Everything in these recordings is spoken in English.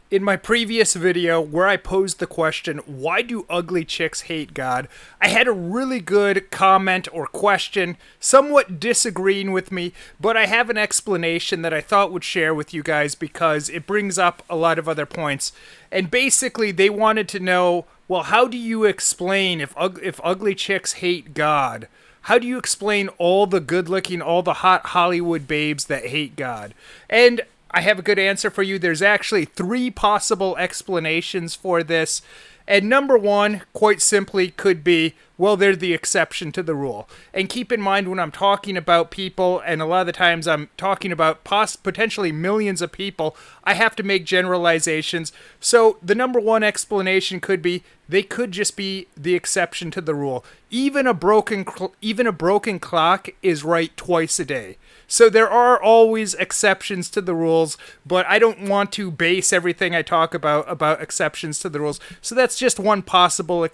In my previous video, where I posed the question, why do ugly chicks hate God? I had a really good comment or question, somewhat disagreeing with me, but I have an explanation that I thought would share with you guys because it brings up a lot of other points. And basically, they wanted to know, well, how do you explain if ugly chicks hate God? How do you explain all the good-looking, all the hot Hollywood babes that hate God? And I have a good answer for you. There's actually three possible explanations for this. And number one, quite simply, could be, well, they're the exception to the rule. And keep in mind when I'm talking about people, and a lot of the times I'm talking about potentially millions of people, I have to make generalizations. So the number one explanation could be they could just be the exception to the rule. Even a broken clock is right twice a day. So there are always exceptions to the rules, but I don't want to base everything I talk about exceptions to the rules. So that's just one possible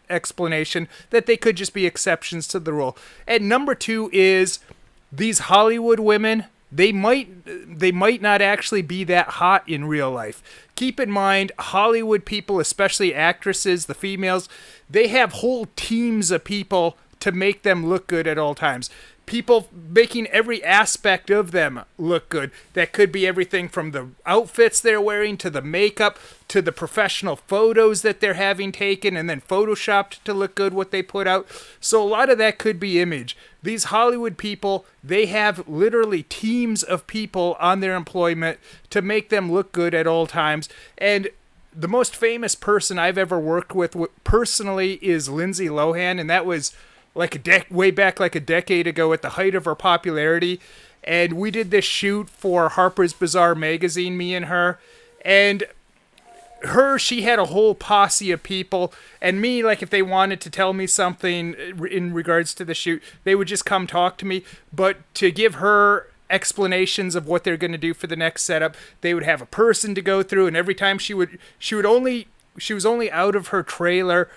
explanation, that they could just be exceptions to the rule. And number two is these Hollywood women, they might not actually be that hot in real life. Keep in mind, Hollywood people, especially actresses, the females, they have whole teams of people to make them look good at all times. People making every aspect of them look good. That could be everything from the outfits they're wearing to the makeup to the professional photos that they're having taken and then photoshopped to look good what they put out. So a lot of that could be image. These Hollywood people, they have literally teams of people on their employment to make them look good at all times. And the most famous person I've ever worked with personally is Lindsay Lohan, and that was like way back like a decade ago at the height of her popularity. And we did this shoot for Harper's Bazaar magazine, me and her. And she had a whole posse of people. And me, like if they wanted to tell me something in regards to the shoot, they would just come talk to me. But to give her explanations of what they're going to do for the next setup, they would have a person to go through. And every time she was only out of her trailer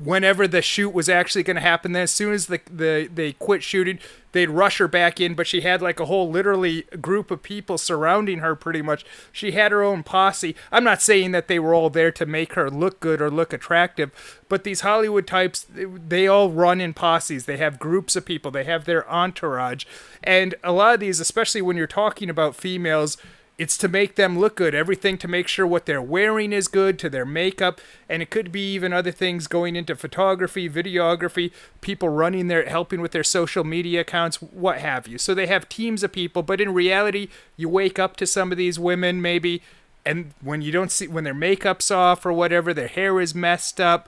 whenever the shoot was actually going to happen. Then as soon as they quit shooting, they'd rush her back in, but she had like a whole literally group of people surrounding her pretty much. She had her own posse. I'm not saying that they were all there to make her look good or look attractive, but these Hollywood types, they all run in posses. They have groups of people. They have their entourage. And a lot of these, especially when you're talking about females, it's to make them look good. Everything to make sure what they're wearing is good, to their makeup, and it could be even other things going into photography, videography, people running helping with their social media accounts, what have you. So they have teams of people, but in reality, you wake up to some of these women maybe, and when their makeup's off or whatever, their hair is messed up,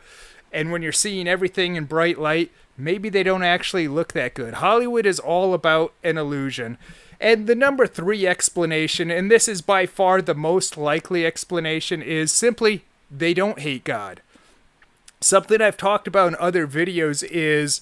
and when you're seeing everything in bright light, maybe they don't actually look that good. Hollywood is all about an illusion. And the number three explanation, and this is by far the most likely explanation, is simply they don't hate God. Something I've talked about in other videos is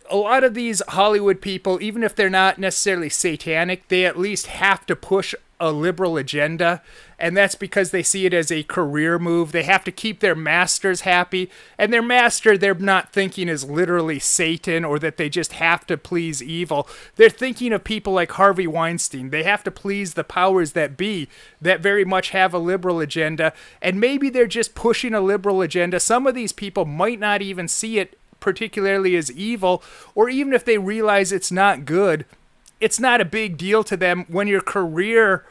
a lot of these Hollywood people, even if they're not necessarily satanic, they at least have to push a liberal agenda, and that's because they see it as a career move. They have to keep their masters happy, and their master, they're not thinking is literally Satan or that they just have to please evil. They're thinking of people like Harvey Weinstein. They have to please the powers that be that very much have a liberal agenda, and maybe they're just pushing a liberal agenda. Some of these people might not even see it particularly as evil, or even if they realize it's not good, it's not a big deal to them when your career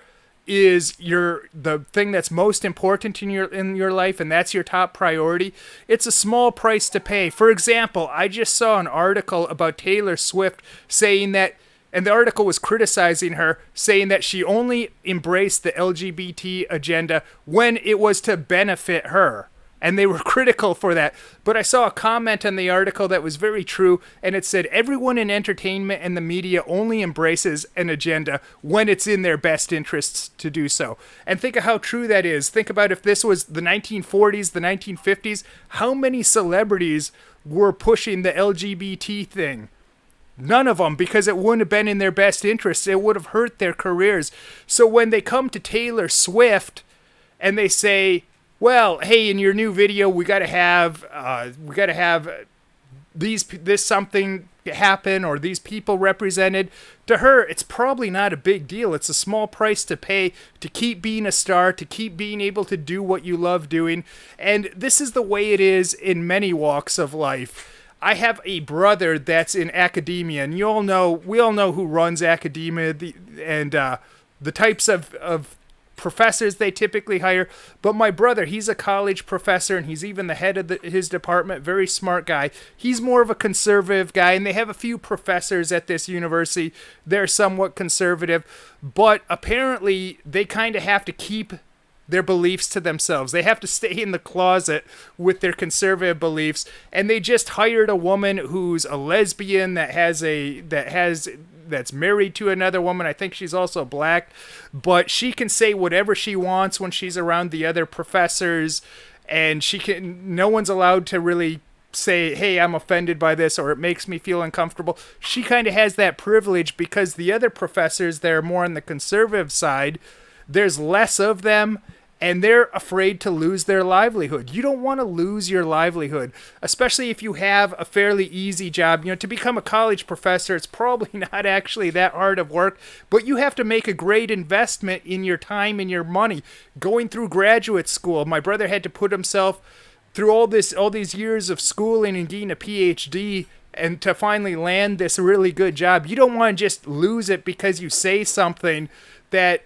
is the thing that's most important in your life, and that's your top priority. It's a small price to pay. For example, I just saw an article about Taylor Swift saying that, and the article was criticizing her, saying that she only embraced the LGBT agenda when it was to benefit her. And they were critical for that. But I saw a comment on the article that was very true, and it said, everyone in entertainment and the media only embraces an agenda when it's in their best interests to do so. And think of how true that is. Think about if this was the 1940s, the 1950s, how many celebrities were pushing the LGBT thing? None of them, because it wouldn't have been in their best interests. It would have hurt their careers. So when they come to Taylor Swift and they say, well, hey, in your new video, we gotta have this something happen or these people represented, to her it's probably not a big deal. It's a small price to pay to keep being a star, to keep being able to do what you love doing. And this is the way it is in many walks of life. I have a brother that's in academia, and we all know who runs academia, and the types of professors they typically hire. But my brother, he's a college professor, and he's even the head of his department. Very smart guy. He's more of a conservative guy, and they have a few professors at this university. They're somewhat conservative, but apparently they kind of have to keep their beliefs to themselves. They have to stay in the closet with their conservative beliefs, and they just hired a woman who's a lesbian that's married to another woman. I think she's also black, but she can say whatever she wants when she's around the other professors, and no one's allowed to really say, hey, I'm offended by this, or it makes me feel uncomfortable. She kind of has that privilege because the other professors, they're more on the conservative side. There's less of them, and they're afraid to lose their livelihood. You don't want to lose your livelihood, especially if you have a fairly easy job. To become a college professor, it's probably not actually that hard of work, but you have to make a great investment in your time and your money. Going through graduate school, my brother had to put himself through all these years of schooling and getting a PhD, and to finally land this really good job. You don't want to just lose it because you say something that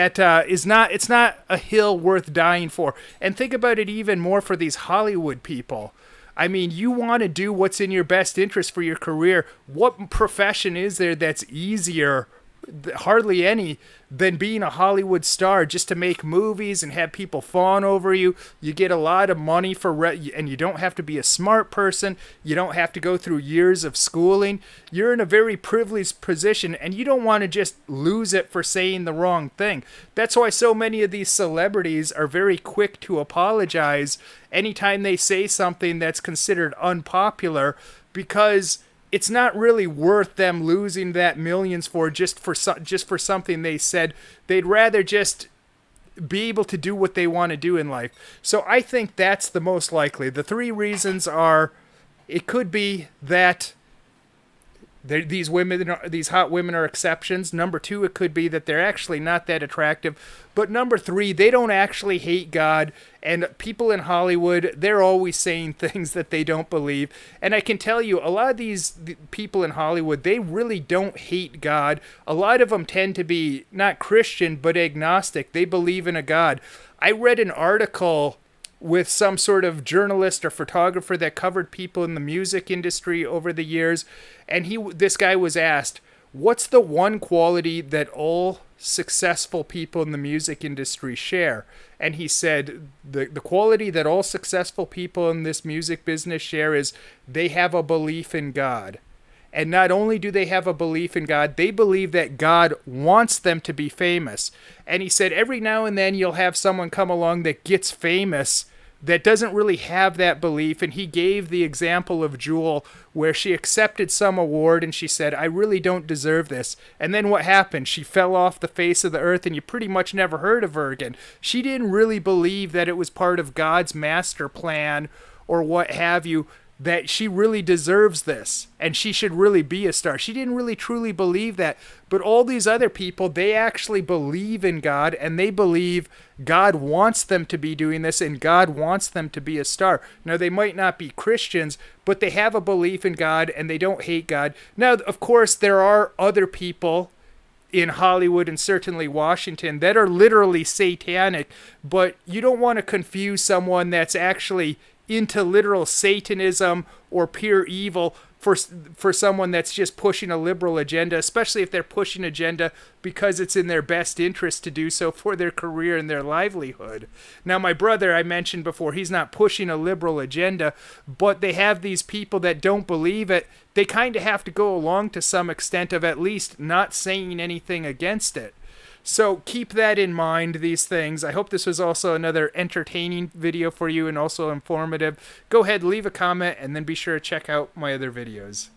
is not, it's not a hill worth dying for. And think about it even more for these Hollywood people. I mean, you want to do what's in your best interest for your career. What profession is there that's easier? Hardly any, than being a Hollywood star, just to make movies and have people fawn over you. You get a lot of money and you don't have to be a smart person. You don't have to go through years of schooling. You're in a very privileged position, and you don't want to just lose it for saying the wrong thing. That's why so many of these celebrities are very quick to apologize anytime they say something that's considered unpopular, because it's not really worth them losing that millions for just for something they said. They'd rather just be able to do what they want to do in life. So I think that's the most likely. The three reasons are, it could be that these hot women are exceptions. Number two, it could be that they're actually not that attractive. But number three, they don't actually hate God. And people in Hollywood, they're always saying things that they don't believe. And I can tell you, a lot of these people in Hollywood, they really don't hate God. A lot of them tend to be not Christian, but agnostic. They believe in a God. I read an article with some sort of journalist or photographer that covered people in the music industry over the years, and this guy was asked, what's the one quality that all successful people in the music industry share? And he said the quality that all successful people in this music business share is they have a belief in God. And not only do they have a belief in God, they believe that God wants them to be famous. And he said every now and then you'll have someone come along that gets famous that doesn't really have that belief. And he gave the example of Jewel, where she accepted some award and she said, I really don't deserve this. And then what happened? She fell off the face of the earth, and you pretty much never heard of her again. She didn't really believe that it was part of God's master plan or what have you, that she really deserves this and she should really be a star. She didn't really truly believe that. But all these other people, they actually believe in God, and they believe God wants them to be doing this and God wants them to be a star. Now, they might not be Christians, but they have a belief in God and they don't hate God. Now, of course, there are other people in Hollywood and certainly Washington that are literally satanic, but you don't want to confuse someone that's actually into literal Satanism or pure evil for someone that's just pushing a liberal agenda, especially if they're pushing agenda because it's in their best interest to do so for their career and their livelihood. Now, my brother, I mentioned before, he's not pushing a liberal agenda, but they have these people that don't believe it. They kind of have to go along to some extent of at least not saying anything against it. So keep that in mind, these things. I hope this was also another entertaining video for you and also informative. Go ahead, leave a comment, and then be sure to check out my other videos.